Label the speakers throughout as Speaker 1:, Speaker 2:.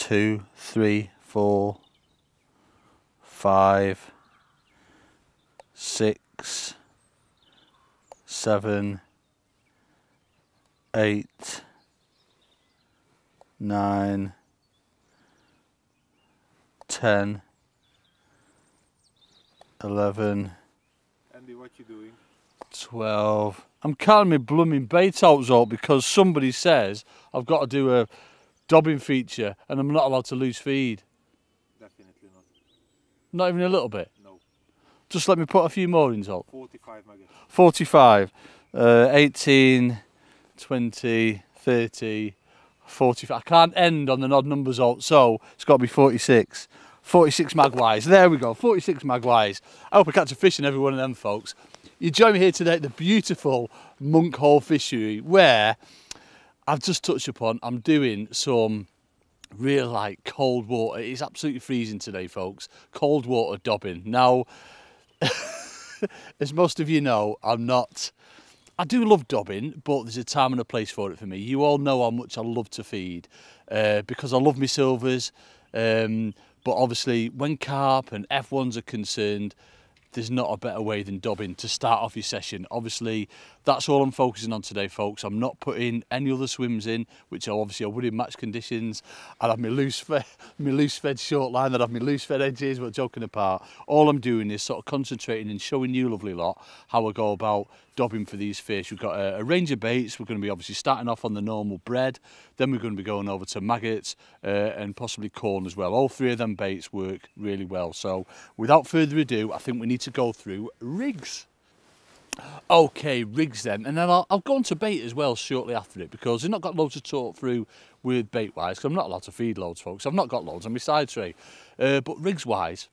Speaker 1: 2, 3, 4, 5, 6, 7, 8, 9, 10, 11.
Speaker 2: Andy, what you doing?
Speaker 1: 12. I'm counting my blooming bait outs up because somebody says I've got to do a dobbing feature and I'm not allowed to lose feed.
Speaker 2: Definitely not.
Speaker 1: Not even a little bit?
Speaker 2: No.
Speaker 1: Just let me put a few more in, Zolt.
Speaker 2: 45 maggots.
Speaker 1: 45, 18, 20, 30, 45. I can't end on an odd number, Zolt, so it's got to be 46. 46 magpies. There we go, 46 magpies. I hope I catch a fish in every one of them, folks. You join me here today at the beautiful Monkhall Fishery, where I've just touched upon, I'm doing some real like cold water. It's absolutely freezing today, folks. Cold water dobbing. Now, as most of you know, I do love dobbing, but there's a time and a place for it for me. You all know how much I love to feed because I love my silvers. But obviously, when carp and F1s are concerned, there's not a better way than dobbing to start off your session. Obviously, that's all I'm focusing on today, folks. I'm not putting any other swims in, which obviously I would in match conditions. I'd have my loose fed short line, I'd have my loose fed edges, but joking apart. All I'm doing is sort of concentrating and showing you lovely lot how I go about dobbing for these fish. We've got a range of baits. We're going to be obviously starting off on the normal bread, then we're going to be going over to maggots and possibly corn as well. All three of them baits work really well. So without further ado, I think we need to go through rigs. Okay, rigs then, and then I'll go on to bait as well shortly after it, because I've not got loads to talk through with bait wise, because I'm not allowed to feed loads, folks. I've not got loads on my side tray, but rigs wise,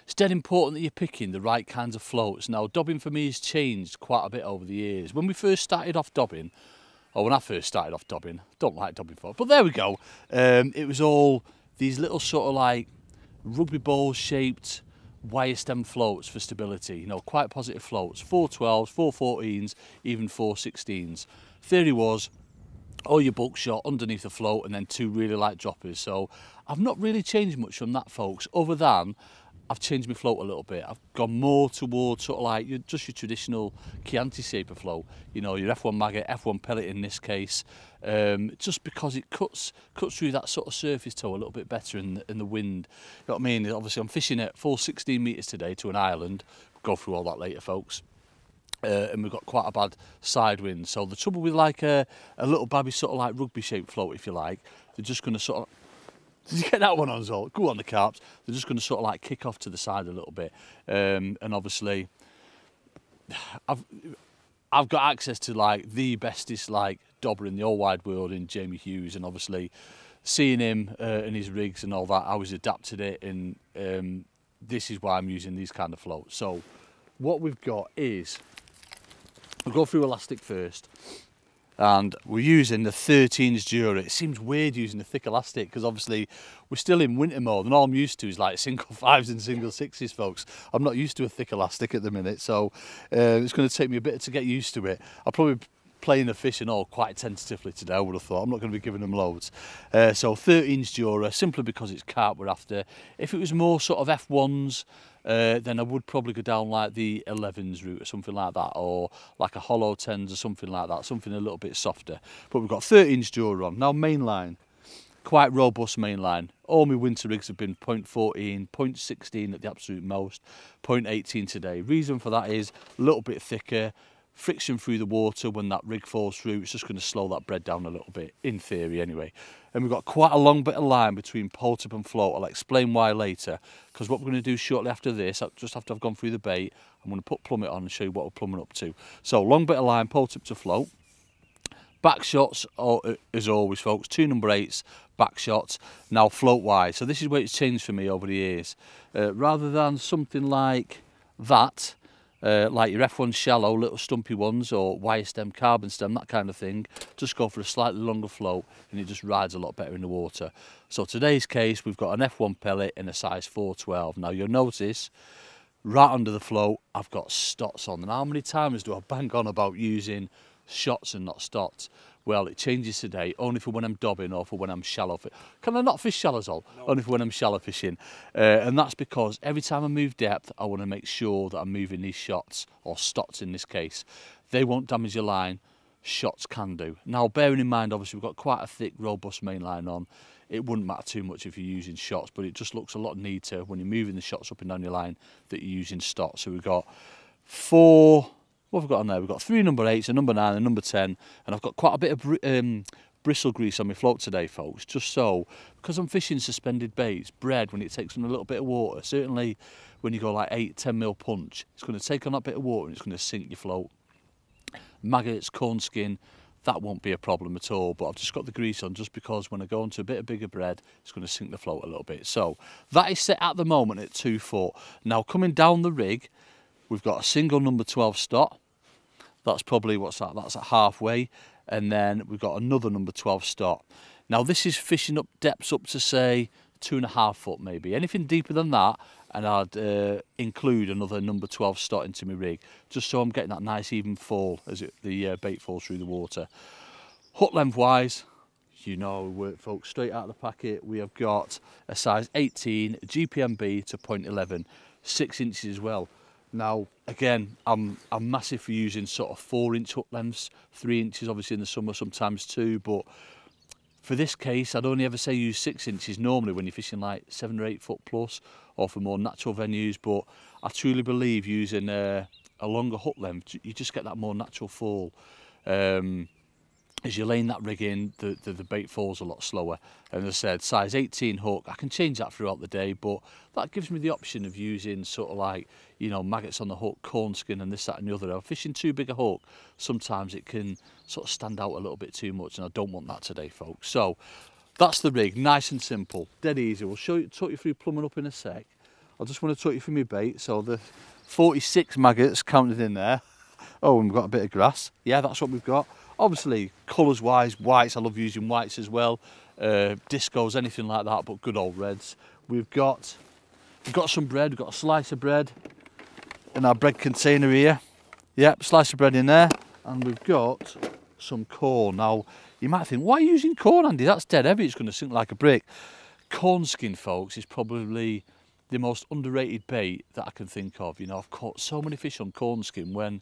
Speaker 1: it's dead important that you're picking the right kinds of floats. Now, dobbing for me has changed quite a bit over the years. When we first started off dobbing, or when I first started off dobbing, don't like dobbing floats, but there we go. It was all these little sort of like rugby ball shaped wire stem floats for stability, you know, quite positive floats, 412s, 414s, even 416s. Theory was all your bulk shot underneath the float and then two really light droppers. So I've not really changed much from that, folks, other than I've changed my float a little bit. I've gone more towards sort of like just your traditional Chianti shaper float, you know, your F1 maggot, F1 pellet in this case, just because it cuts through that sort of surface toe a little bit better in the wind. You know what I mean? Obviously, I'm fishing at full 16 metres today to an island. We'll go through all that later, folks. And we've got quite a bad side wind. So the trouble with like a little babby sort of like rugby shaped float, if you like, they're just going to sort of, did you get that one on, Zolt? Go on, the carps. They're just going to sort of like kick off to the side a little bit. And obviously, I've got access to like the bestest like dobber in the whole wide world in Jamie Hughes, and obviously seeing him and his rigs and all that, I was adapted it, and this is why I'm using these kind of floats. So what we've got is, we'll go through elastic first. And we're using the 13s Dura. It seems weird using a thick elastic because obviously we're still in winter mode, and all I'm used to is like single 5s and single 6s, folks. I'm not used to a thick elastic at the minute, so it's going to take me a bit to get used to it. I'll probably playing the fish and all quite tentatively today, I would have thought. I'm not going to be giving them loads. So 13s Dura, simply because it's carp we're after. If it was more sort of F1s, then I would probably go down like the 11s route or something like that, or like a hollow 10s or something like that, something a little bit softer. But we've got 13s Dura on. Now mainline, quite robust mainline. All my winter rigs have been 0.14, 0.16 at the absolute most, 0.18 today. Reason for that is a little bit thicker, friction through the water when that rig falls through. It's just going to slow that bread down a little bit, in theory anyway. And we've got quite a long bit of line between pole tip and float. I'll explain why later, because what we're going to do shortly after this, just after I've gone through the bait, I'm going to put plummet on and show you what we're plumbing up to. So long bit of line, pole tip to float. Back shots, as always, folks, 2 number 8s, back shots, now float wise. So this is where it's changed for me over the years. Rather than something like that, like your F1 shallow, little stumpy ones, or wire stem, carbon stem, that kind of thing, just go for a slightly longer float and it just rides a lot better in the water. So today's case, we've got an F1 pellet in a size 412. Now you'll notice, right under the float, I've got stots on. And how many times do I bang on about using shots and not stots? Well, it changes today, only for when I'm dobbing or for when I'm shallow. Can I not fish shallows all? No. Only for when I'm shallow fishing. And that's because every time I move depth, I want to make sure that I'm moving these shots, or stots in this case. They won't damage your line, shots can do. Now, bearing in mind, obviously, we've got quite a thick, robust main line on. It wouldn't matter too much if you're using shots, but it just looks a lot neater when you're moving the shots up and down your line that you're using stots. So we've got 4... What have we got on there? We've got 3 number 8s, a number 9, a number 10, and I've got quite a bit of bristle grease on my float today, folks, just so, because I'm fishing suspended baits, bread, when it takes on a little bit of water, certainly when you go like 8-10 punch, it's going to take on that bit of water and it's going to sink your float. Maggots, corn skin, that won't be a problem at all, but I've just got the grease on just because when I go into a bit of bigger bread, it's going to sink the float a little bit. So that is set at the moment at 2 foot. Now coming down the rig, we've got a single number 12 stot. That's probably, what's that? That's at halfway. And then we've got another number 12 stot. Now this is fishing up depths up to say 2.5 foot maybe. Anything deeper than that, and I'd include another number 12 stot into my rig, just so I'm getting that nice even fall as the bait falls through the water. Hook length wise, you know, work folks, straight out of the packet, we have got a size 18 GPMB to 0.11, 6 inches as well. Now, again, I'm massive for using sort of 4-inch hook lengths, 3 inches obviously in the summer, sometimes 2, but for this case, I'd only ever say use 6 inches normally when you're fishing like 7 or 8 foot plus, or for more natural venues, but I truly believe using a longer hook length, you just get that more natural fall. As you're laying that rig in, the bait falls a lot slower. And as I said, size 18 hook, I can change that throughout the day, but that gives me the option of using sort of like, you know, maggots on the hook, corn skin and this, that and the other. If fishing too big a hook, sometimes it can sort of stand out a little bit too much, and I don't want that today, folks. So that's the rig, nice and simple, dead easy. We'll talk you through plumbing up in a sec. I just want to talk you through my bait. So the 46 maggots counted in there. Oh, and we've got a bit of grass. Yeah, that's what we've got. Obviously, colours wise, whites, I love using whites as well. Discos, anything like that, but good old reds. We've got some bread, we've got a slice of bread in our bread container here. Yep, slice of bread in there. And we've got some corn. Now, you might think, why are you using corn, Andy? That's dead heavy, it's going to sink like a brick. Corn skin, folks, is probably the most underrated bait that I can think of. You know, I've caught so many fish on corn skin when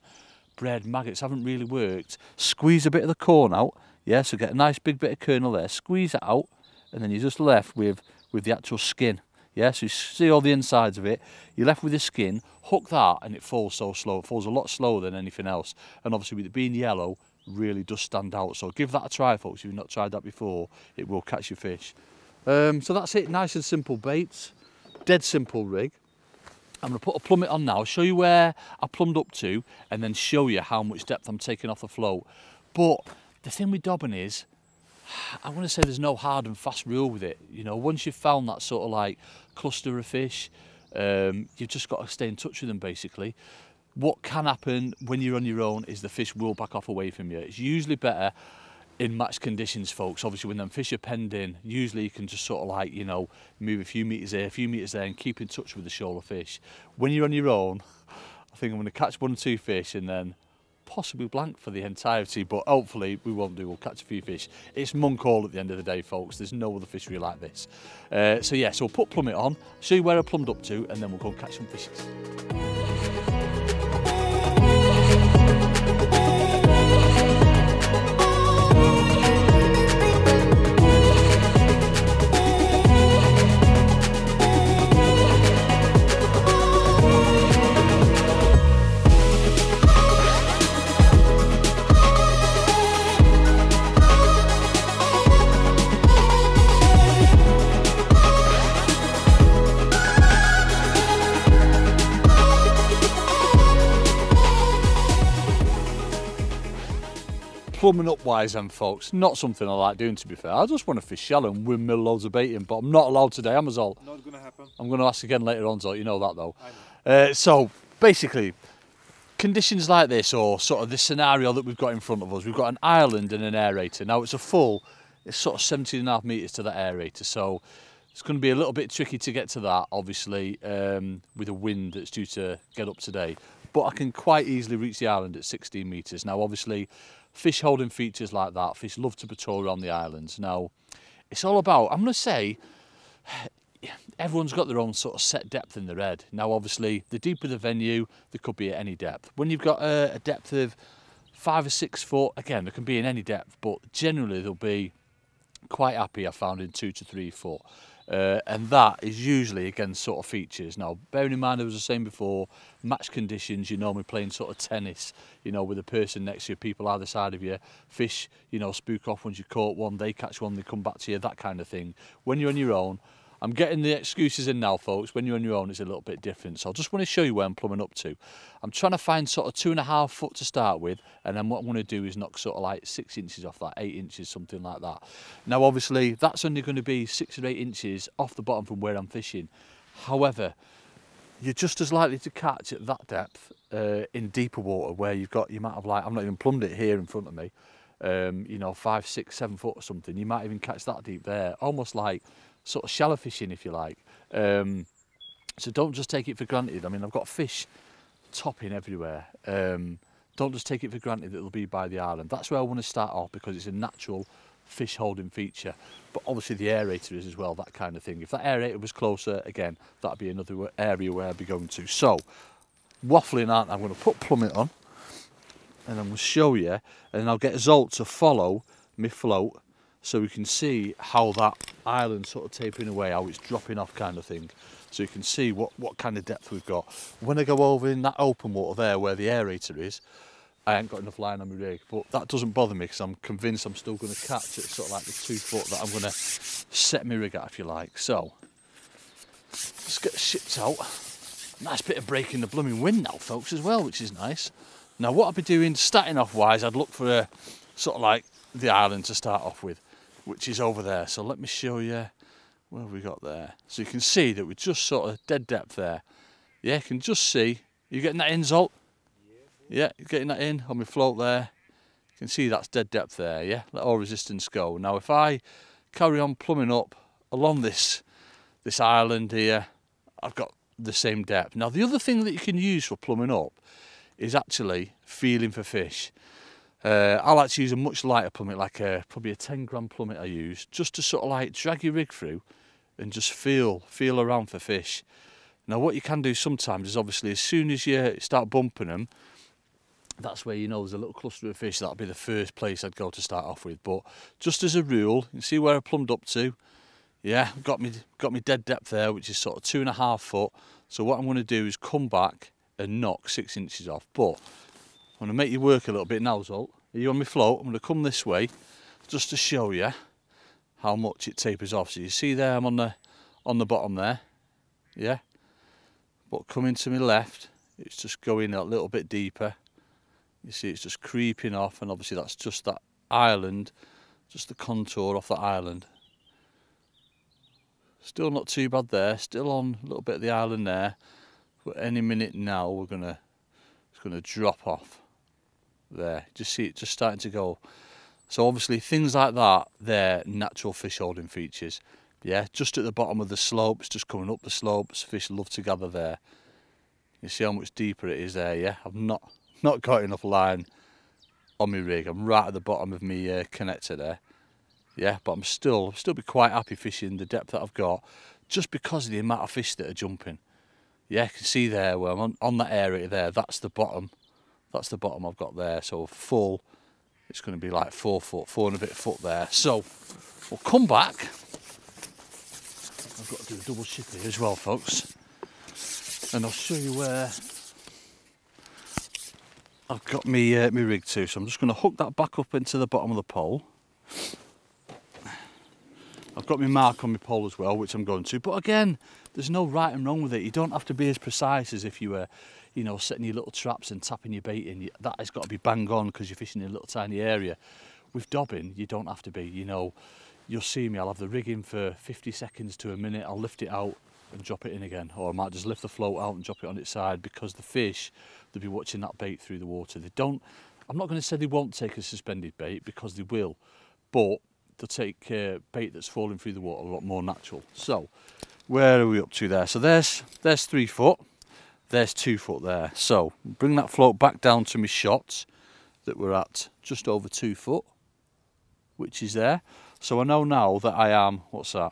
Speaker 1: bread, maggots haven't really worked. Squeeze a bit of the corn out, yeah, so get a nice big bit of kernel there, squeeze it out, and then you're just left with the actual skin, yeah, so you see all the insides of it, you're left with the skin, hook that, and it falls so slow, it falls a lot slower than anything else, and obviously with it being yellow, really does stand out. So give that a try, folks, if you've not tried that before, it will catch your fish. So that's it, nice and simple baits, dead simple rig. I'm going to put a plummet on now, show you where I plumbed up to, and then show you how much depth I'm taking off the float. But the thing with dobbing is, I want to say there's no hard and fast rule with it. You know, once you've found that sort of like cluster of fish, you've just got to stay in touch with them basically. What can happen when you're on your own is the fish will back off away from you. It's usually better in match conditions, folks. Obviously when them fish are penned in, usually you can just sort of like, you know, move a few metres here, a few metres there, and keep in touch with the shoal of fish. When you're on your own, I think I'm going to catch 1 or 2 fish and then possibly blank for the entirety, but hopefully we won't do, we'll catch a few fish. It's Monkhall at the end of the day, folks. There's no other fishery like this. So yeah, so we'll put plummet on, show you where I plumbed up to, and then we'll go and catch some fishes. Plumbing up wise then, folks, not something I like doing, to be fair. I just want to fish shallow and windmill loads of bait in, but I'm not allowed today, am I, Zol?
Speaker 2: Not gonna happen.
Speaker 1: I'm going to ask again later on, Zol, you know that though.
Speaker 2: I know.
Speaker 1: So basically, conditions like this, or sort of this scenario that we've got in front of us, we've got an island and an aerator. Now it's it's sort of 17.5 metres to that aerator, so it's going to be a little bit tricky to get to that, obviously, with a wind that's due to get up today. but I can quite easily reach the island at 16 metres. Now obviously fish holding features like that, fish love to patrol around the islands. Now it's all about, I'm going to say, everyone's got their own sort of set depth in their head. Now obviously the deeper the venue, there could be at any depth. When you've got a depth of 5 or 6 foot, again there can be in any depth, but generally they'll be quite happy, I found, in 2 to 3 foot. And that is usually against sort of features. Now bearing in mind, as I was saying before, match conditions, you're normally playing sort of tennis, you know, with a person next to you, people either side of you. Fish, you know, spook off once you caught one, they catch one, they come back to you, that kind of thing. When you're on your own, I'm getting the excuses in now, folks. When you're on your own, it's a little bit different. So I just want to show you where I'm plumbing up to. I'm trying to find sort of 2.5 foot to start with, and then what I'm going to do is knock sort of like 6 inches off that, 8 inches, something like that. Now, obviously, that's only going to be 6 or 8 inches off the bottom from where I'm fishing. However, you're just as likely to catch at that depth in deeper water where you might have, like, I've not even plumbed it here in front of me, you know, 5, 6, 7 foot or something. You might even catch that deep there, almost like sort of shallow fishing, if you like. So don't just take it for granted. I mean, I've got fish topping everywhere. Don't just take it for granted that they'll be by the island. That's where I want to start off, because it's a natural fish holding feature. But obviously the aerator is as well, that kind of thing. If that aerator was closer, again, that'd be another area where I'd be going to. So waffling, aren't I? I'm going to put plummet on, and I'm going to show you, and then I'll get Zolt to follow my float, so we can see how that island sort of tapering away, how it's dropping off, kind of thing. So you can see what kind of depth we've got. When I go over in that open water there where the aerator is, I ain't got enough line on my rig, but that doesn't bother me, because I'm convinced I'm still going to catch it sort of like the 2 foot that I'm going to set my rig at, if you like. So let's get shipped out. Nice bit of break in the blooming wind now, folks, as well, which is nice. Now what I'd be doing starting off wise, I'd look for a sort of like the island to start off with, which is over there. So let me show you where we got there. So you can see that we're just sort of dead depth there. Yeah, you can just see. You getting that in, Zolt? Yeah, you're getting that in on my float there. You can see that's dead depth there, yeah? Let all resistance go. Now if I carry on plumbing up along this island here, I've got the same depth. Now the other thing that you can use for plumbing up is actually feeling for fish. I like to use a much lighter plummet, like probably a 10 gram plummet I use, just to sort of like drag your rig through and just feel around for fish. Now what you can do sometimes is, obviously, as soon as you start bumping them, that's where you know there's a little cluster of fish. That'll be the first place I'd go to start off with. But just as a rule, you can see where I plumbed up to. Yeah, got me dead depth there, which is sort of 2.5 foot. So what I'm going to do is come back and knock 6 inches off. But I'm going to make you work a little bit now, Zolt. Are you on my float? I'm going to come this way just to show you how much it tapers off. So you see there, I'm on the bottom there, yeah. But coming to my left, it's just going a little bit deeper. You see, it's just creeping off, and obviously that's just that island, just the contour off that island. Still not too bad there. Still on a little bit of the island there. But any minute now, it's gonna drop off. There, just see it just starting to go. So obviously things like that, they're natural fish holding features. Yeah, just at the bottom of the slopes, just coming up the slopes, fish love to gather there. You see how much deeper it is there, yeah? I've not got enough line on my rig. I'm right at the bottom of my connector there. Yeah, but I'm still be quite happy fishing the depth that I've got, just because of the amount of fish that are jumping. Yeah, you can see there where I'm on that area there, that's the bottom. That's the bottom I've got there. So full, it's going to be like 4 foot, 4 and a bit foot there. So we'll come back. I've got to do a double ship here as well, folks. And I'll show you where I've got me rig to. So I'm just going to hook that back up into the bottom of the pole. I've got my mark on my pole as well, which I'm going to. But again, there's no right and wrong with it. You don't have to be as precise as if you were, you know, setting your little traps and tapping your bait in. That has got to be bang on because you're fishing in a little tiny area. With dobbing, you don't have to be. You know, you'll see me, I'll have the rig in for 50 seconds to a minute. I'll lift it out and drop it in again. Or I might just lift the float out and drop it on its side, because the fish, they'll be watching that bait through the water. They don't, I'm not going to say they won't take a suspended bait, because they will. But they'll take bait that's falling through the water a lot more natural. So where are we up to there? So there's 3 foot. there's 2 foot there. So bring that float back down to my shots that we're at just over 2 foot, which is there. So I know now that I am, what's that,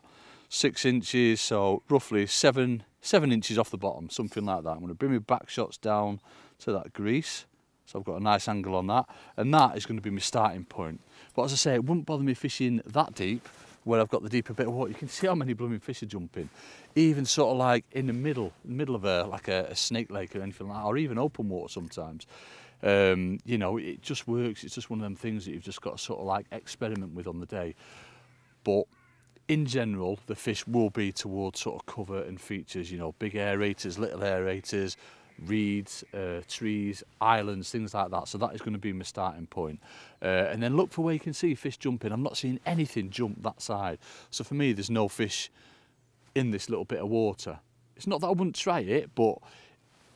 Speaker 1: 6 inches, so roughly 7 inches off the bottom, something like that. I'm going to bring my back shots down to that grease, so I've got a nice angle on that, and that is going to be my starting point. But as I say, it wouldn't bother me fishing that deep where I've got the deeper bit of water. You can see how many blooming fish are jumping, even sort of like in the middle of a snake lake or anything like that, or even open water sometimes. You know, it just works. It's just one of them things that you've just got to sort of like experiment with on the day. But in general, the fish will be towards sort of cover and features, you know, big aerators, little aerators, reeds, trees, islands, things like that. So that is going to be my starting point. And then look for where you can see fish jumping. I'm not seeing anything jump that side. So for me, there's no fish in this little bit of water. It's not that I wouldn't try it, but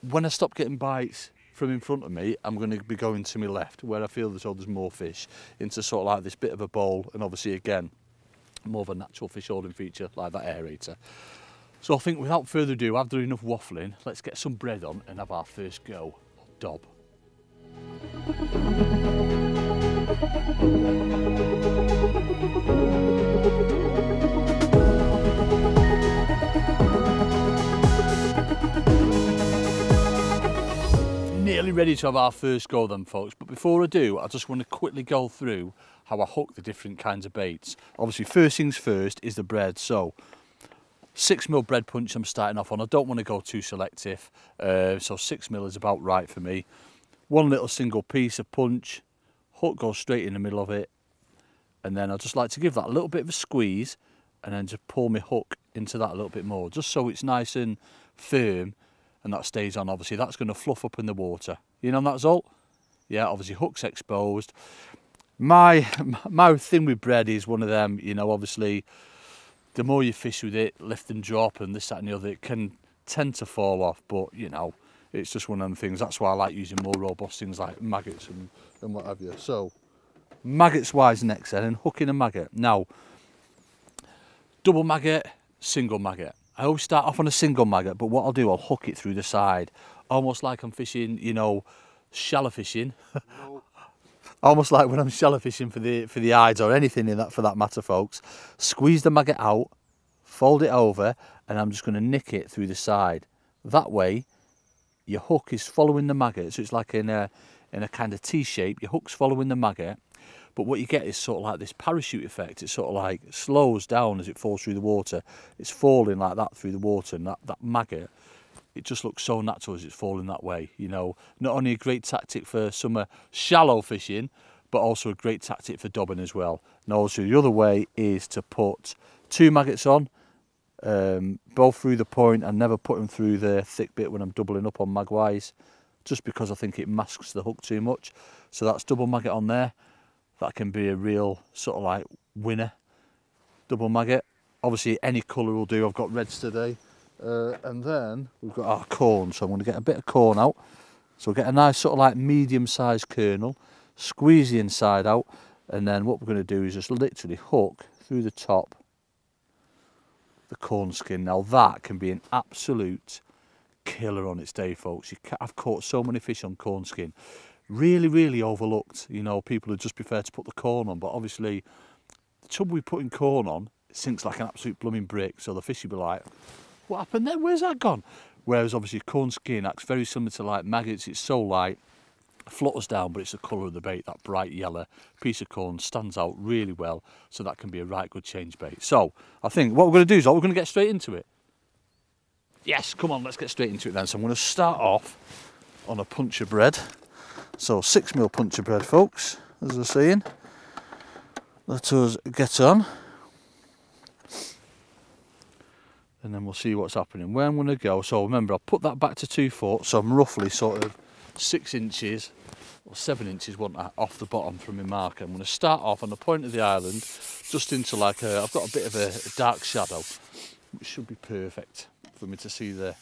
Speaker 1: when I stop getting bites from in front of me, I'm going to be going to my left where I feel there's more fish, into sort of like this bit of a bowl, and obviously again more of a natural fish holding feature like that aerator. So I think without further ado, after enough waffling, let's get some bread on and have our first go on Dob. Nearly ready to have our first go then, folks, but before I do, I just want to quickly go through how I hook the different kinds of baits. Obviously, first things first is the bread. So 6mm bread punch I'm starting off on. I don't want to go too selective, so 6mm is about right for me. One little single piece of punch, hook goes straight in the middle of it, and then I just like to give that a little bit of a squeeze and then just pull my hook into that a little bit more, just so it's nice and firm and that stays on. Obviously that's going to fluff up in the water, you know, that's all. Yeah, obviously hook's exposed. My thing with bread is one of them, you know, obviously the more you fish with it, lift and drop and this, that and the other, it can tend to fall off, but you know, it's just one of them things. That's why I like using more robust things like maggots and what have you. So maggots wise next then, and hooking a maggot. Now, double maggot, single maggot. I always start off on a single maggot, but what I'll do, I'll hook it through the side, almost like I'm fishing, you know, shallow fishing.
Speaker 2: No.
Speaker 1: Almost like when I'm shallow fishing for the eyes or anything in that, for that matter, folks. Squeeze the maggot out, fold it over, and I'm just going to nick it through the side. That way, your hook is following the maggot, so it's like in a kind of T shape. Your hook's following the maggot, but what you get is sort of like this parachute effect. It sort of like slows down as it falls through the water. It's falling like that through the water, and that maggot, it just looks so natural as it's falling that way. You know, not only a great tactic for summer shallow fishing, but also a great tactic for dobbing as well. And also the other way is to put 2 maggots on, both through the point, and never put them through the thick bit when I'm doubling up on magwise, just because I think it masks the hook too much. So that's double maggot on there. That can be a real sort of like winner, double maggot. Obviously any colour will do. I've got reds today. And then we've got our corn, so I'm going to get a bit of corn out. So we'll get a nice sort of like medium-sized kernel, squeeze the inside out, and then what we're going to do is just literally hook through the top the corn skin. Now that can be an absolute killer on its day, folks. I've caught so many fish on corn skin. Really overlooked. You know, people would just prefer to put the corn on, but obviously the trouble with putting corn on, it sinks like an absolute blooming brick, so the fish will be like, what happened there? Where's that gone? Whereas obviously corn skin acts very similar to like maggots. It's so light, flutters down, but it's the colour of the bait. That bright yellow piece of corn stands out really well, so that can be a right good change bait. So I think what we're going to do is we're going to get straight into it. Yes, come on, let's get straight into it then. So I'm going to start off on a punch of bread. So 6mm punch of bread, folks, as I was saying. Let us get on. And then we'll see what's happening. Where I'm going to go, so remember I'll put that back to 2 foot, so I'm roughly sort of 6 inches or 7 inches off the bottom from my marker. I'm going to start off on the point of the island, just into like I've got a bit of a dark shadow, which should be perfect for me to see the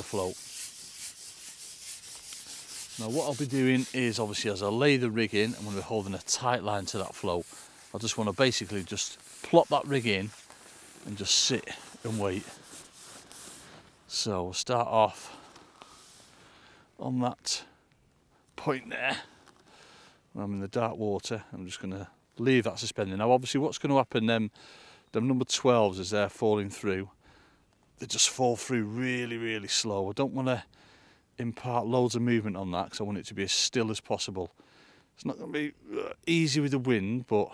Speaker 1: float. Now what I'll be doing is, obviously as I lay the rig in, I'm going to be holding a tight line to that float. I just want to basically just plop that rig in and just sit and wait. So we'll start off on that point there. I'm in the dark water. I'm just going to leave that suspended. Now obviously what's going to happen, them number 12s as they're falling through, they just fall through really slow. I don't want to impart loads of movement on that because I want it to be as still as possible. It's not going to be easy with the wind, but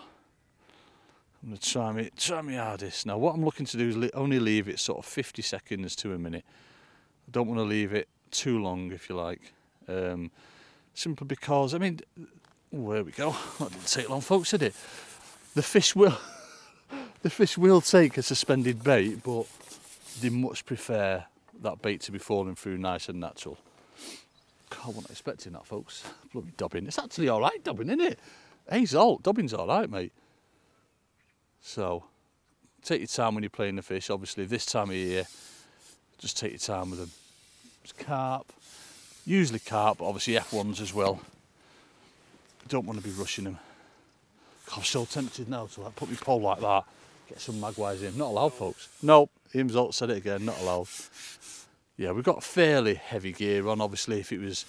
Speaker 1: I'm going to try my hardest. Now what I'm looking to do is only leave it sort of 50 seconds to a minute. I don't want to leave it too long, if you like. Simply because, I mean, oh, there we go. That didn't take long, folks, did it? The fish will take a suspended bait, but they much prefer that bait to be falling through nice and natural. God, I wasn't expecting that, folks. Bloody dobbing. It's actually all right dobbing, isn't it? Hey, Zolt, dobbing's all right, mate. So, take your time when you're playing the fish. Obviously, this time of year, just take your time with them. It's carp, usually carp, but obviously F1s as well. Don't want to be rushing them. God, I'm so tempted now to like put my pole like that, get some magpies in. Not allowed, folks. Nope, Ian Zolt said it again, not allowed. Yeah, we've got fairly heavy gear on. Obviously, if it was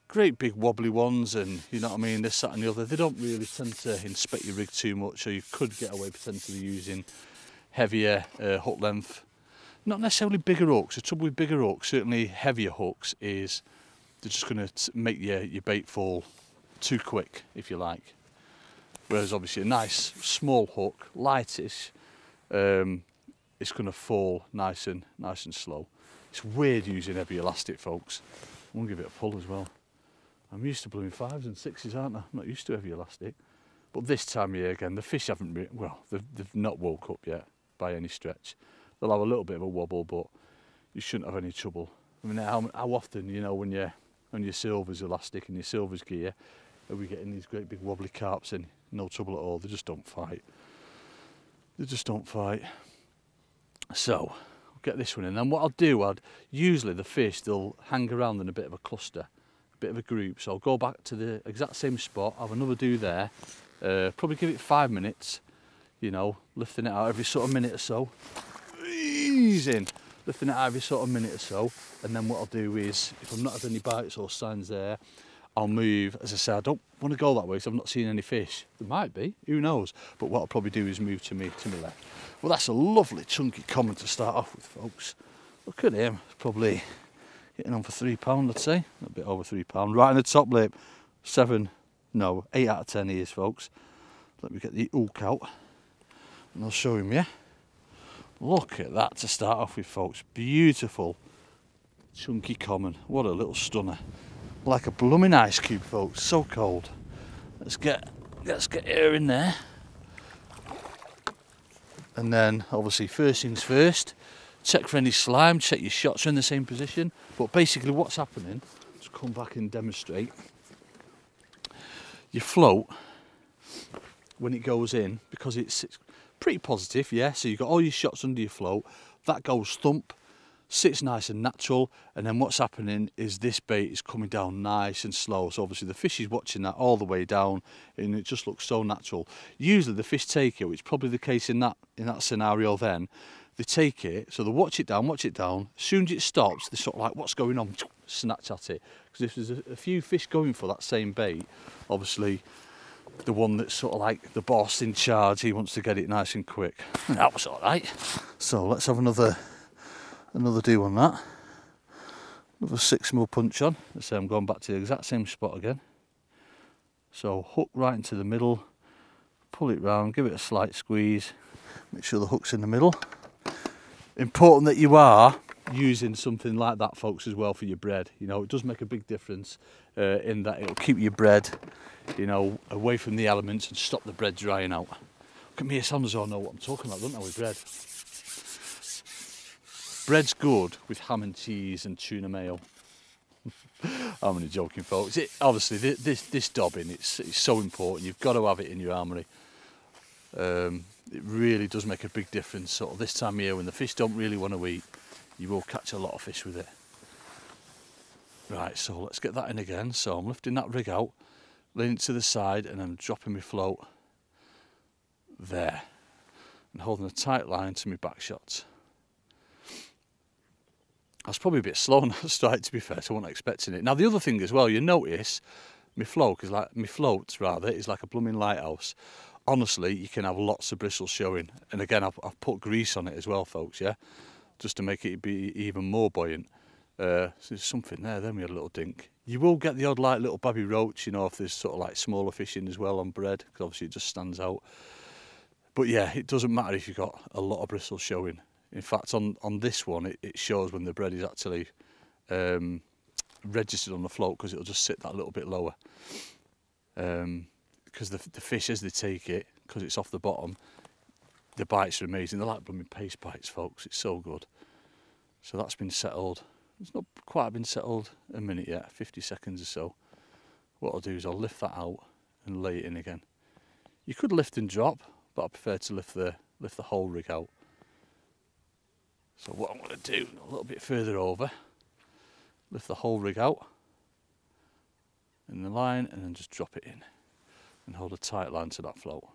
Speaker 1: great big wobbly ones and, you know what I mean, this, that and the other, they don't really tend to inspect your rig too much, so you could get away potentially using heavier hook length. Not necessarily bigger hooks. The trouble with bigger hooks, certainly heavier hooks, is they're just going to make your bait fall too quick, if you like. Whereas obviously a nice small hook, lightish, it's going to fall nice and slow. It's weird using heavy elastic, folks. I'm going to give it a pull as well. I'm used to blooming 5s and 6s, aren't I? I'm not used to heavy elastic. But this time of year, again, the fish haven't been, well, they've not woke up yet by any stretch. They'll have a little bit of a wobble, but you shouldn't have any trouble. I mean, how often, you know, when your silver's elastic and your silver's gear, are we getting these great big wobbly carps in? No trouble at all. They just don't fight. They just don't fight. So, I'll get this one in. Then what I'll do, usually the fish, they'll hang around in a bit of a cluster, a bit of a group. So I'll go back to the exact same spot, have another do there, probably give it 5 minutes, you know, lifting it out every sort of minute or so. Easing, lifting it out every sort of minute or so, and then what I'll do is, if I've not had any bites or signs there, I'll move. As I say, I don't want to go that way because I've not seen any fish. There might be, who knows, but what I'll probably do is move to me left. Well, that's a lovely chunky common to start off with, folks. Look at him, probably hitting on for £3, I'd say, a bit over £3, right in the top lip. 8 out of 10 he is, folks. Let me get the hook out and I'll show him, yeah. Look at that to start off with, folks. Beautiful chunky common. What a little stunner. Like a blooming ice cube, folks. So cold. Let's get air in there. And then obviously first things first, check for any slime, check your shots are in the same position. But basically what's happening, let's come back and demonstrate. Your float, when it goes in, because it's pretty positive, yeah, so you've got all your shots under your float, that goes thump, sits nice and natural, and then what's happening is this bait is coming down nice and slow. So obviously the fish is watching that all the way down, and it just looks so natural. Usually the fish take it, which is probably the case in that scenario then. They take it, so they watch it down, as soon as it stops, they're sort of like, what's going on? Snatch at it. Because if there's a few fish going for that same bait, obviously the one that's sort of like the boss in charge, he wants to get it nice and quick. And that was all right. So let's have another do on that. Another 6mm punch on. Let's say I'm going back to the exact same spot again. So hook right into the middle, pull it round, give it a slight squeeze, make sure the hook's in the middle. Important that you are using something like that, folks, as well for your bread. You know, it does make a big difference in that it'll keep your bread, you know, away from the elements and stop the bread drying out. Look at me, it sounds as though I know what I'm talking about, don't I, with bread? Bread's good with ham and cheese and tuna mayo. I'm only joking, folks. Obviously, this dobbing, it's so important. You've got to have it in your armoury. It really does make a big difference. Sort of this time of year when the fish don't really want to eat, you will catch a lot of fish with it. Right, so let's get that in again. So I'm lifting that rig out, leaning to the side, and I'm dropping my float there, and holding a tight line to my back shots. was probably a bit slow on that strike, to be fair, so I wasn't expecting it. Now the other thing as well, you notice my float is like like a blooming lighthouse. Honestly, you can have lots of bristles showing, and again I've put grease on it as well, folks, yeah, just to make it be even more buoyant. So there's something there, then we had a little dink. You will get the odd like little babby roach, you know, if there's sort of like smaller fishing as well on bread, because obviously it just stands out. But yeah, it doesn't matter if you've got a lot of bristles showing. In fact, on this one, it shows when the bread is actually registered on the float, because it'll just sit that little bit lower. Because the fish, as they take it, because it's off the bottom, the bites are amazing. They're like blooming paste bites, folks. It's so good. So that's been settled. It's not quite been settled a minute yet, 50 seconds or so. What I'll do is I'll lift that out and lay it in again. You could lift and drop, but I prefer to lift the whole rig out. So what I'm going to do, a little bit further over, lift the whole rig out in the line, and then just drop it in and hold a tight line to that float.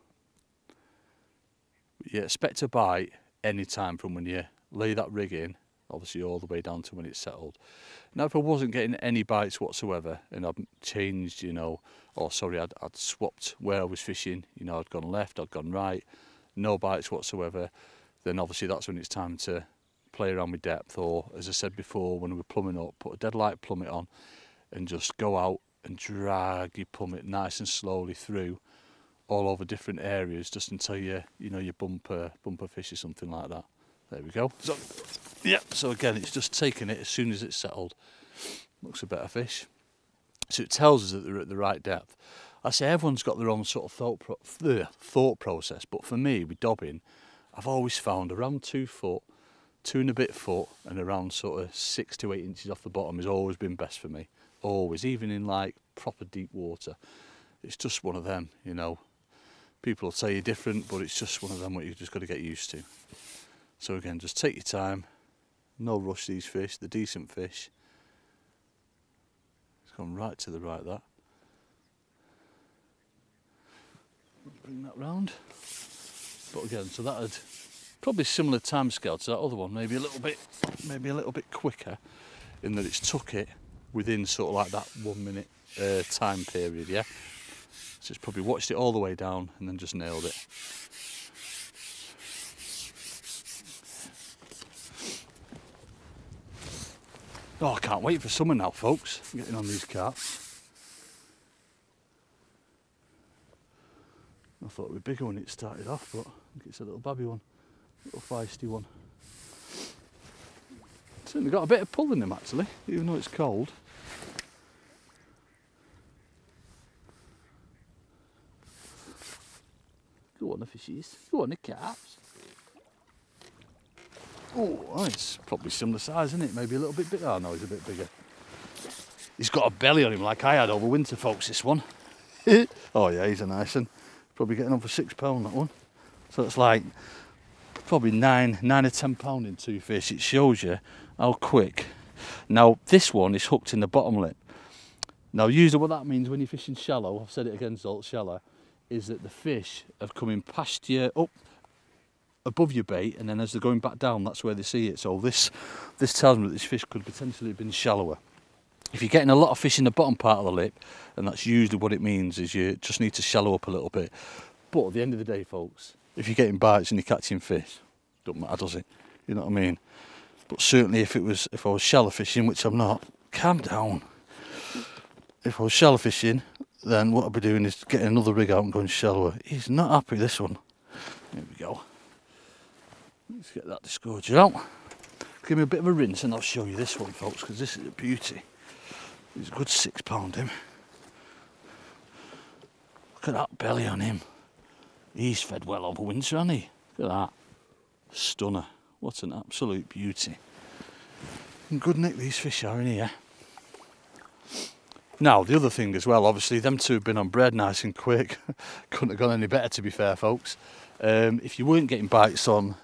Speaker 1: But yeah, expect a bite any time from when you lay that rig in, obviously all the way down to when it's settled. Now if I wasn't getting any bites whatsoever, and I'd changed, you know, or sorry, I'd swapped where I was fishing, you know, I'd gone left, I'd gone right, no bites whatsoever, then obviously that's when it's time to play around with depth, or as I said before, when we were plumbing up, put a dead light plummet on and just go out and drag your plummet nice and slowly through all over different areas, just until you know you bumper fish or something like that. There we go. So yeah, so again it's just taking it as soon as it's settled. Looks a better fish. So it tells us that they're at the right depth. I say everyone's got their own sort of thought process, but for me with dobbing, I've always found around 2 foot, 2 and a bit foot, and around sort of 6 to 8 inches off the bottom has always been best for me. Always, even in like proper deep water. It's just one of them, you know. People will tell you different, but it's just one of them what you've just got to get used to. So again, just take your time. No rush these fish, they're decent fish. It's gone right to the right, that. Bring that round. But again, so that had probably similar time scale to that other one, maybe a little bit quicker, in that it's took it within sort of like that 1 minute time period, yeah. So it's probably watched it all the way down and then just nailed it. Oh, I can't wait for summer now, folks. I'm getting on these carps. I thought it would be bigger when it started off, but I think it's a little babby one, a little feisty one. Certainly got a bit of pull in them actually, even though it's cold. Go on the fishies, go on the carps. Oh, it's probably similar size, isn't it? Maybe a little bit bigger. Oh no, he's a bit bigger. He's got a belly on him like I had over winter, folks, this one. Oh yeah, he's a nice one. Probably getting on for £6, that one. So it's like probably 9 or £10 in 2 fish. It shows you how quick. Now this one is hooked in the bottom lip. Now usually what that means when you're fishing shallow, I've said it again, salt shallow, is that the fish have come in past you, up above your bait, and then as they're going back down, that's where they see it. So this tells me that this fish could potentially have been shallower. If you're getting a lot of fish in the bottom part of the lip, and that's usually what it means, is you just need to shallow up a little bit. But at the end of the day, folks, if you're getting bites and you're catching fish, don't matter, does it? You know what I mean? But certainly if I was shallow fishing, which I'm not, calm down. If I was shallow fishing, then what I'd be doing is getting another rig out and going shallower. He's not happy, this one. There we go. Let's get that disgorger out. Give me a bit of a rinse and I'll show you this one, folks, because this is a beauty. He's a good £6 him. Look at that belly on him. He's fed well over winter, hasn't he? Look at that. Stunner. What an absolute beauty. And good nick these fish are in here. Now, the other thing as well, obviously, them two have been on bread nice and quick. Couldn't have gone any better, to be fair, folks. If you weren't getting bites on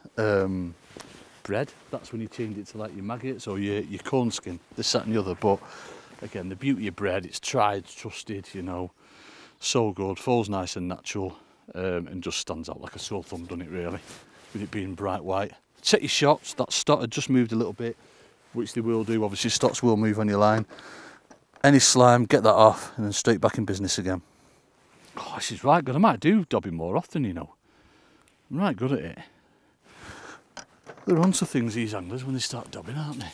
Speaker 1: bread, that's when you change it to like your maggots or your corn skin, this, that and the other. But again, the beauty of bread, it's tried, trusted, you know, so good, falls nice and natural, and just stands out like a sore thumb, doesn't it really, with it being bright white. Check your shots, that stot had just moved a little bit which they will do. Obviously stocks will move on your line. Any slime, get that off, and then straight back in business again. Oh, this is right good. I might do dobbing more often, you know. I'm right good at it. They're onto things, these anglers, when they start dobbing, aren't they?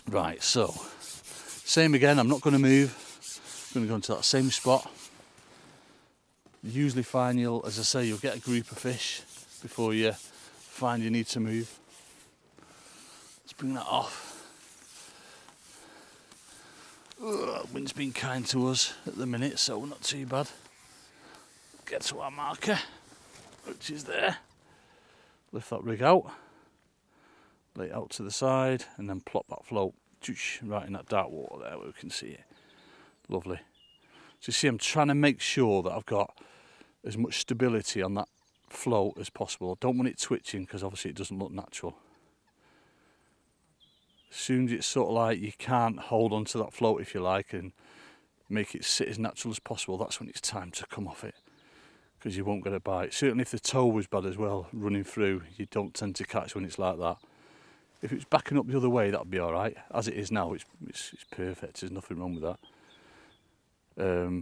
Speaker 1: Right, so, same again, I'm not going to move. I'm going to go into that same spot. You usually find as I say, you'll get a group of fish before you find you need to move. Let's bring that off. Wind's been kind to us at the minute, so not too bad. Get to our marker, which is there. Lift that rig out, lay it out to the side, and then plop that float right in that dark water there where we can see it. Lovely. So you see, I'm trying to make sure that I've got as much stability on that float as possible. I don't want it twitching because obviously it doesn't look natural. As soon as it's sort of like you can't hold on to that float, if you like, and make it sit as natural as possible, that's when it's time to come off it, because you won't get a bite. Certainly if the tow was bad as well, running through, you don't tend to catch when it's like that. If it's backing up the other way, that'd be alright. As it is now, it's perfect, there's nothing wrong with that.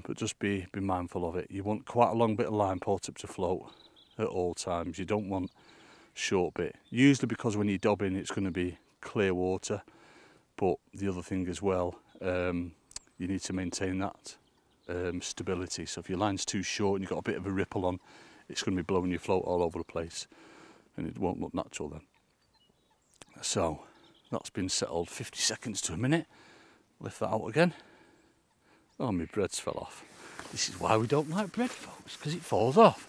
Speaker 1: But just be mindful of it. You want quite a long bit of line port up to float at all times. You don't want short bit. Usually because when you're dobbing, it's going to be clear water, but the other thing as well, you need to maintain that stability. So if your line's too short and you've got a bit of a ripple on, it's going to be blowing your float all over the place and it won't look natural then. So that's been settled. 50 seconds to a minute. Lift that out again. Oh, my breads fell off. This is why we don't like bread, folks, because it falls off.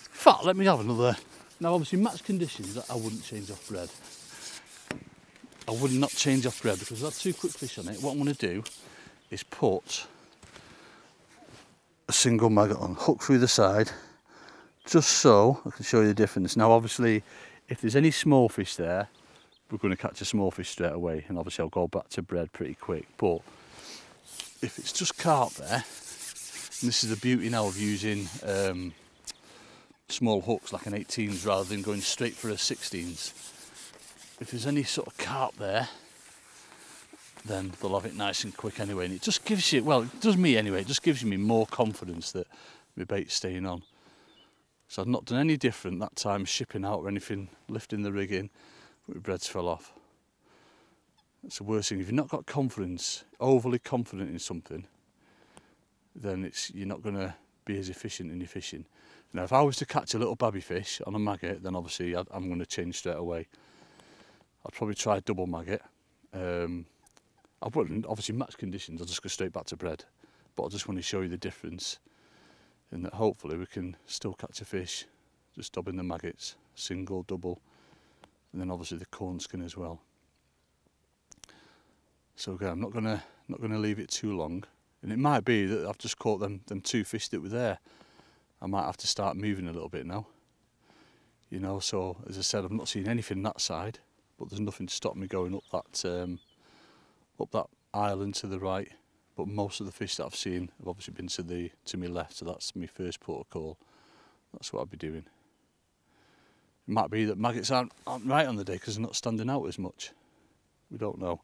Speaker 1: In fact, let me have another. Now obviously match conditions, I wouldn't change off bread. I would not change off bread because I've had 2 quick fish on it. What I'm going to do is put a single maggot on, hook through the side, just so I can show you the difference. Now obviously, if there's any small fish there, we're going to catch a small fish straight away, and obviously I'll go back to bread pretty quick. But if it's just carp there, and this is the beauty now of using small hooks like an 18s rather than going straight for a 16s. If there's any sort of carp there, then they'll have it nice and quick anyway, and it just gives you, well, it does me anyway, it just gives me more confidence that my bait's staying on. So I've not done any different that time shipping out or anything, lifting the rig in, but my breads fell off. That's the worst thing. If you've not got confidence, overly confident in something, then you're not going to be as efficient in your fishing. Now if I was to catch a little babby fish on a maggot, then obviously I'm going to change straight away. I'd probably try double maggot. I wouldn't, obviously match conditions, I'll just go straight back to bread. But I just want to show you the difference, in that hopefully we can still catch a fish, just dobbing the maggots, single, double, and then obviously the corn skin as well. So again, I'm not gonna leave it too long, and it might be that I've just caught them 2 fish that were there. I might have to start moving a little bit now. You know, so as I said, I've not seen anything that side, but there's nothing to stop me going up that island to the right. But most of the fish that I've seen have obviously been to my left, so that's my first port of call. That's what I'll be doing. It might be that maggots aren't right on the day because they're not standing out as much. We don't know.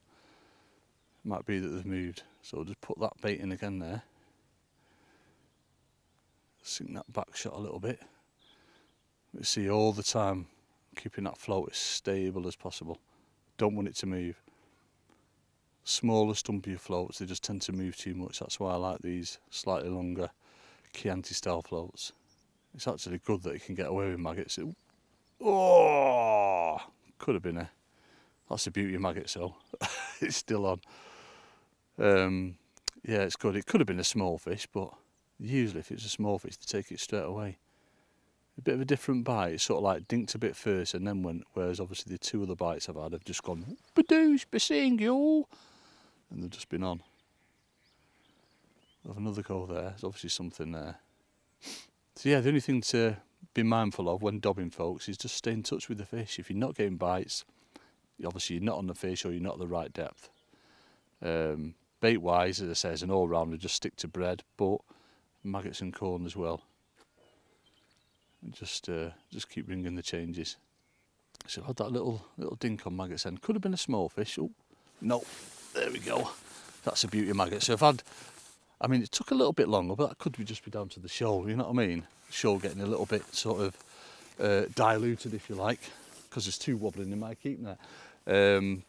Speaker 1: It might be that they've moved. So I'll just put that bait in again there. Sink that back shot a little bit. You see, all the time keeping that float as stable as possible. Don't want it to move. Smaller, stumpier floats, they just tend to move too much. That's why I like these slightly longer Chianti style floats. It's actually good that you can get away with maggots. Oh, could have been that's the beauty of maggots though. It's still on. Yeah, it's good. It could have been a small fish, but usually if it's a small fish, they take it straight away. A bit of a different bite. It's sort of like dinked a bit first and then went, whereas obviously the 2 other bites I've had have just gone, badoosh, be seeing you all, and they've just been on. I'll have another go there. There's obviously something there. So yeah, the only thing to be mindful of when dobbing, folks, is just stay in touch with the fish. If you're not getting bites, obviously you're not on the fish or you're not at the right depth. Bait wise, as I say, as an all rounder, just stick to bread, but maggots and corn as well. And just keep ringing the changes. So I had that little dink on maggots end. Could have been a small fish. Oh, no, there we go. That's a beauty of maggot. So I've had, I mean, it took a little bit longer, but that could just be down to the shoal, you know what I mean? Shoal getting a little bit sort of diluted, if you like, because there's two wobbling in my keep there.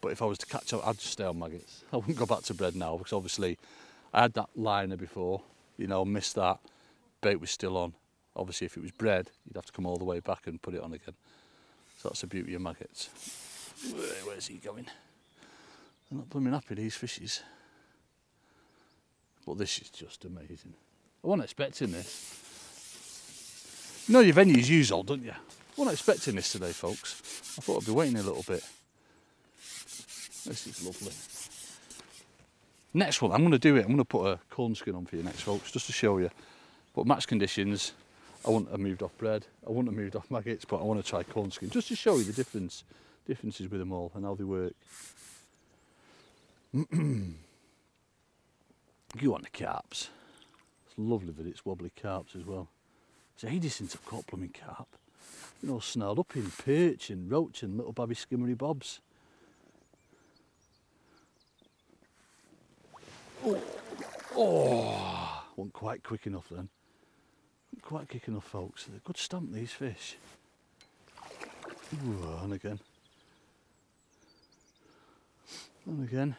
Speaker 1: But if I was to catch up, I'd just stay on maggots. I wouldn't go back to bread now, because obviously I had that liner before, you know, missed that, bait was still on. Obviously if it was bread, you'd have to come all the way back and put it on again. So that's the beauty of maggots. Where's he going? They're not blooming happy, these fishes. But this is just amazing. I wasn't expecting this. You know your venue's usual, don't you? I wasn't expecting this today, folks. I thought I'd be waiting a little bit. This is lovely. Next one, I'm going to do it. I'm going to put a corn skin on for you next, folks, just to show you. But match conditions, I wouldn't have moved off bread. I wouldn't have moved off maggots, but I want to try corn skin just to show you the differences with them all and how they work. You want the carps. It's lovely that it's wobbly carps as well. It's ages since I've caught blooming carp. You know, snarled up in perch and roach and little babby skimmery bobs. Oh, wasn't quite quick enough then. Wasn't quite quick enough, folks. They're good stamp, these fish. Ooh, and again. And again.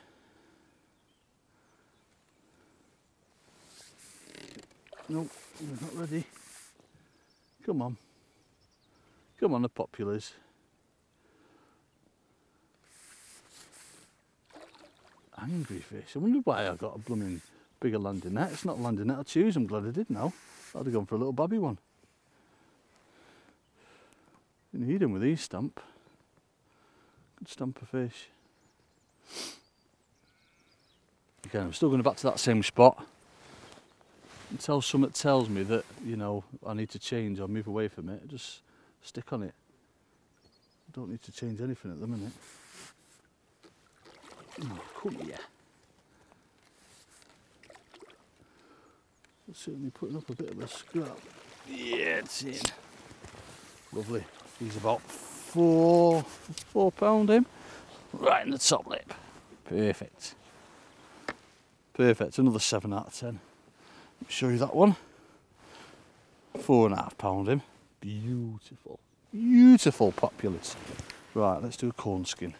Speaker 1: Nope, we're not ready. Come on. Come on, the populars. Angry fish. I wonder why I got a blooming bigger landing net. It's not a landing net I choose. I'm glad I did now. I'd have gone for a little babby one. You need them with these stamp. Good stamp of fish. Again, I'm still going back to that same spot. Until something tells me that, you know, I need to change or move away from it, just stick on it. I don't need to change anything at the minute. Oh, come here. It's certainly putting up a bit of a scrap. Yeah, it's in. Lovely. He's about four pound him. Right in the top lip. Perfect. Perfect. Another 7 out of 10. Let me show you that one. 4.5 pound him. Beautiful. Beautiful populace. Right, let's do a corn skin.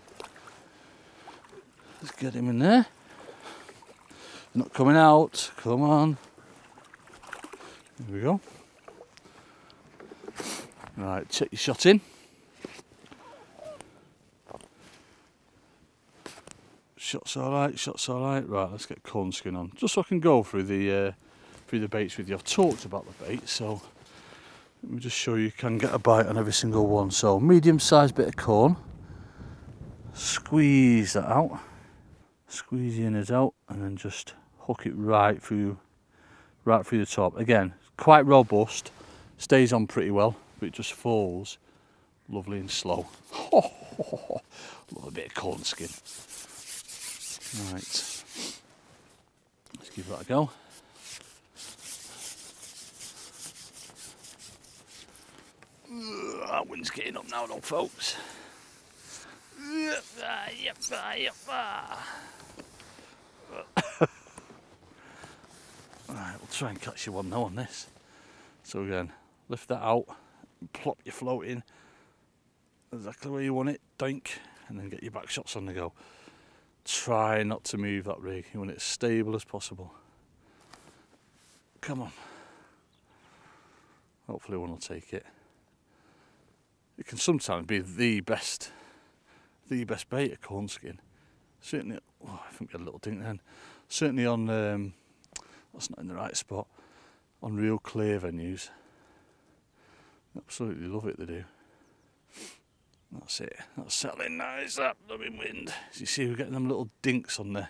Speaker 1: Let's get him in there. He's not coming out. Come on. There we go. Right, check your shot in. Shot's alright, shot's alright. Right, let's get corn skin on. Just so I can go through the baits with you. I've talked about the bait, so let me just show you can get a bite on every single one. So medium sized bit of corn. Squeeze that out. Squeeze the innards out and then just hook it right through the top. Again, quite robust, stays on pretty well, but it just falls lovely and slow. Love a bit of corn skin. Right, let's give that a go. That wind's getting up now though, folks. Right, we'll try and catch you one now on this. So again, lift that out, plop your float in exactly where you want it, dink, and then get your back shots on the go. Try not to move that rig, you want it as stable as possible. Come on. Hopefully one will take it. It can sometimes be the best bait, a corn skin. Certainly, oh, I think we had a little dink then. Certainly on, that's not in the right spot, on real clear venues. Absolutely love it, they do. That's it, that's settling nice, that blooming wind. As you see, we're getting them little dinks on the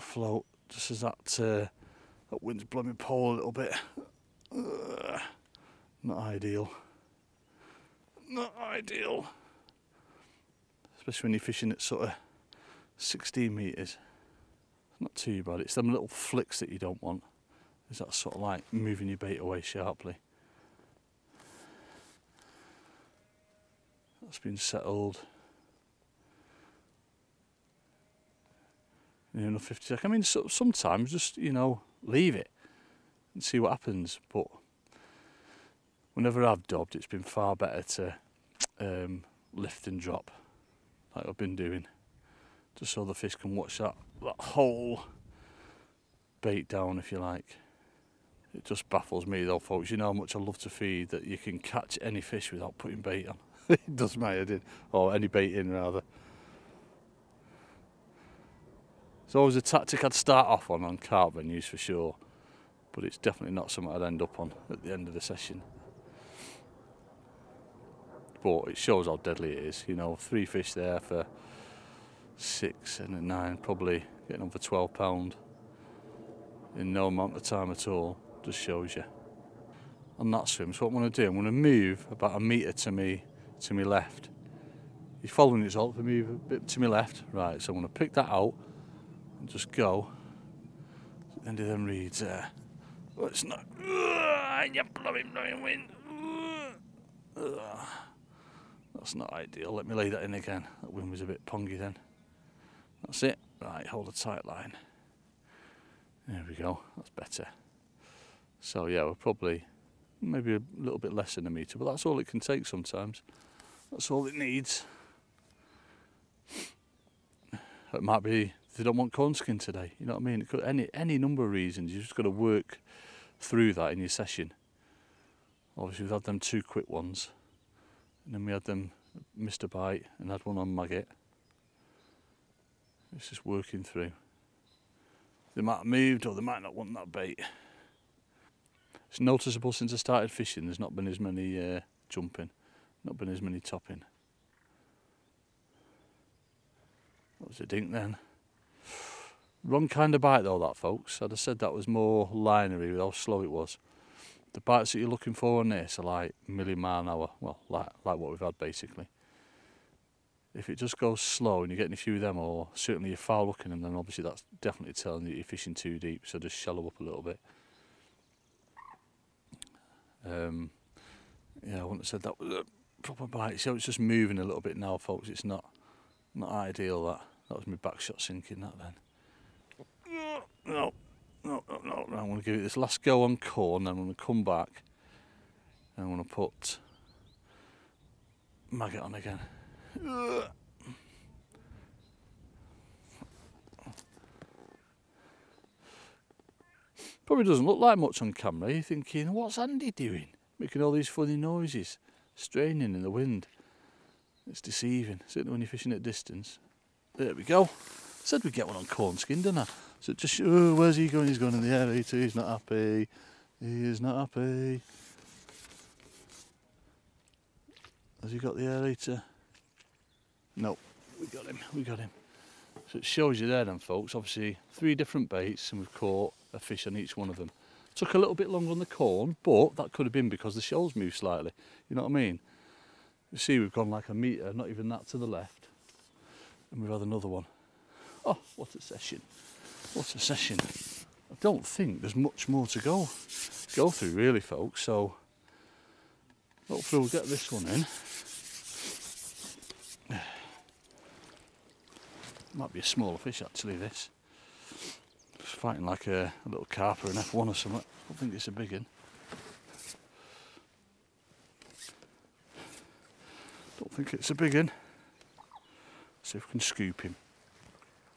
Speaker 1: float, just as that wind's blowing my pole a little bit. Not ideal. Not ideal. Especially when you're fishing at sort of 16 metres. It's not too bad, it's them little flicks that you don't want. Is that sort of like moving your bait away sharply. That's been settled. Near enough 50 seconds. I mean, sometimes just, you know, leave it and see what happens. But whenever I've dobbed, it's been far better to lift and drop, like I've been doing, just so the fish can watch that whole bait down, if you like. It just baffles me though, folks. You know how much I love to feed, that you can catch any fish without putting bait on. It does my head in, or any bait in rather. It's always a tactic I'd start off on carp venues for sure, but it's definitely not something I'd end up on at the end of the session. But it shows how deadly it is, you know, 3 fish there for 6 and a 9, probably getting on for £12 in no amount of time at all. Just shows you. On that swim, so what I'm going to do, I'm going to move about a metre to me left. He's following his halt, if I move a bit to my left, right, so I'm going to pick that out and just go to the end of them reeds there. Oh, it's not, you're blowing wind. That's not ideal. Let me lay that in again. That wind was a bit pongy then. That's it. Right, hold a tight line. There we go. That's better. So yeah, we're probably maybe a little bit less than a metre, but that's all it can take sometimes. That's all it needs. It might be they don't want corn skin today. You know what I mean? It could, any number of reasons. You just got to work through that in your session. Obviously, we've had them 2 quick ones. And then we had them missed a bite and had one on maggot. It's just working through. They might have moved or they might not want that bait. It's noticeable since I started fishing, there's not been as many jumping, not been as many topping. That was a dink then. Wrong kind of bite though, that, folks. I'd have said that was more linery with how slow it was. The bites that you're looking for on this are like a million mile an hour, well, like what we've had basically. If it just goes slow and you're getting a few of them, or certainly you're foul hooking them, then obviously that's definitely telling you you're fishing too deep, so just shallow up a little bit. Yeah, I wouldn't have said that was a proper bite. So it's just moving a little bit now, folks. It's not ideal, that. That was my back shot sinking, that then. No. I'm going to give it this last go on corn, then I'm going to come back and I'm going to put maggot on again. Probably doesn't look like much on camera. You're thinking, what's Andy doing? Making all these funny noises, straining in the wind. It's deceiving, certainly when you're fishing at distance. There we go. Said we'd get one on corn skin, didn't I? So just, where's he going? He's going in the aerator. He's not happy. He is not happy. Has he got the aerator? No, we got him. So it shows you there then, folks. Obviously 3 different baits and we've caught a fish on each one of them. Took a little bit longer on the corn, but that could have been because the shoals moved slightly. You know what I mean? You see we've gone like a metre, not even that to the left. And we've had another one. Oh, what a session. What a session. I don't think there's much more to go through really, folks, so hopefully we'll get this one in. Might be a smaller fish actually, this. It's fighting like a little carp or an F1 or something. I don't think it's a big one. Don't think it's a big one. See if we can scoop him.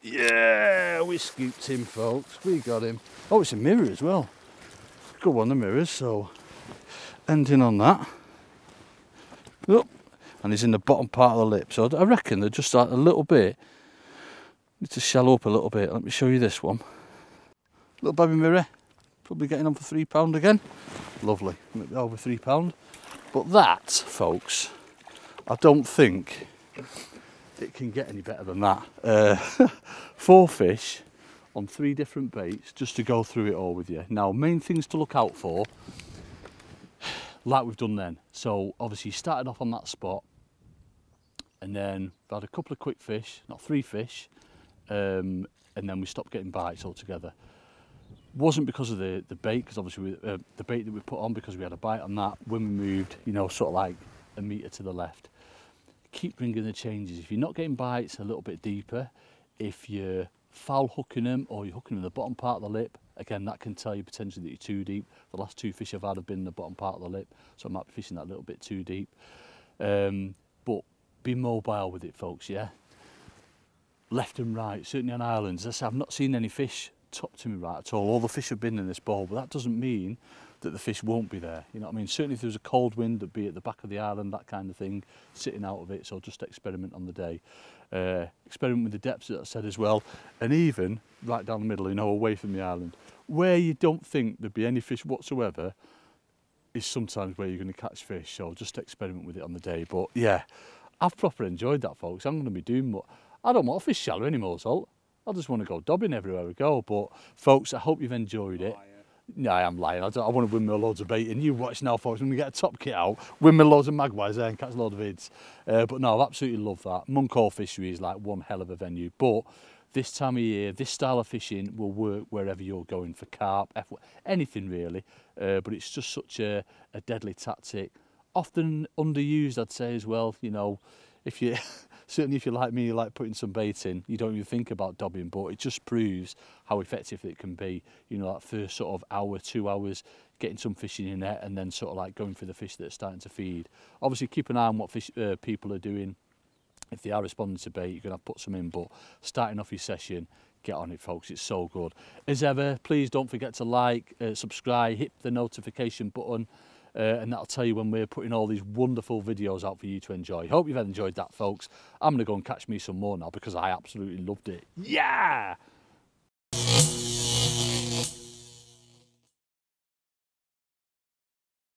Speaker 1: Yeah, we scooped him, folks. We got him. Oh, it's a mirror as well. Good one, the mirrors, so ending on that. Oh, and he's in the bottom part of the lip, so I reckon they're just like a little bit. Need to shallow up a little bit. Let me show you this one. Little baby mirror, probably getting on for £3 again. Lovely, over £3. But that, folks, I don't think it can get any better than that. 4 fish on 3 different baits, just to go through it all with you. Now, main things to look out for, like we've done then. So obviously you started off on that spot, and then we had a couple of quick fish, not 3 fish, and then we stopped getting bites altogether. Wasn't because of the bait, because obviously the bait that we put on, because we had a bite on that when we moved, you know, sort of like a metre to the left. keep bringing the changes. If you're not getting bites a little bit deeper, if you're foul hooking them or you're hooking them in the bottom part of the lip, again, that can tell you potentially that you're too deep. The last 2 fish I've had have been in the bottom part of the lip, so I might be fishing that a little bit too deep. But be mobile with it, folks, yeah? Left and right, certainly on islands. As I say, I've not seen any fish top to me right at all. All the fish have been in this bowl, but that doesn't mean that the fish won't be there. You know what I mean? Certainly if there's a cold wind, that'd be at the back of the island, that kind of thing, sitting out of it, so just experiment on the day. Experiment with the depths, as I said, as well, and even right down the middle, you know, away from the island. Where you don't think there'd be any fish whatsoever is sometimes where you're going to catch fish, so just experiment with it on the day. But yeah, I've proper enjoyed that, folks. I'm going to be doing what I don't want to fish shallow anymore, Salt. I just want to go dobbing everywhere we go. But folks, I hope you've enjoyed it. No, I am lying. I want to windmill loads of bait, and you watch now, folks. When we get a top kit out, windmill loads of magpies there and catch a load of vids. But no, I've absolutely loved that. Monkhall Fishery is like one hell of a venue. But this time of year, this style of fishing will work wherever you're going, for carp, anything really. But it's just such a deadly tactic. Often underused, I'd say, as well. You know, if you certainly if you're like me, you like putting some bait in, you don't even think about dobbing, but it just proves how effective it can be. You know, that first sort of hour, 2 hours, getting some fish in your net, and then sort of like going for the fish that are starting to feed. Obviously, keep an eye on what fish people are doing. If they are responding to bait, you're going to have to put some in, but starting off your session, get on it, folks. It's so good. As ever, please don't forget to like, subscribe, hit the notification button, and that'll tell you when we're putting all these wonderful videos out for you to enjoy. Hope you've enjoyed that, folks. I'm going to go and catch me some more now because I absolutely loved it. Yeah!